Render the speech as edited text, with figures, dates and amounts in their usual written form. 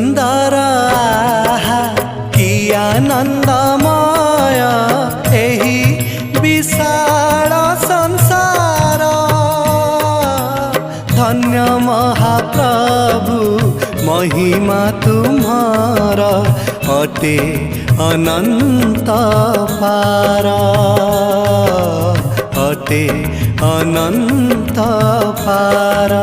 सुंदर कि आनंदमय एही विशाल संसार। धन्य महाप्रभु महिमा तुम्हार अटे अनंत पार, अटे अनंत पार।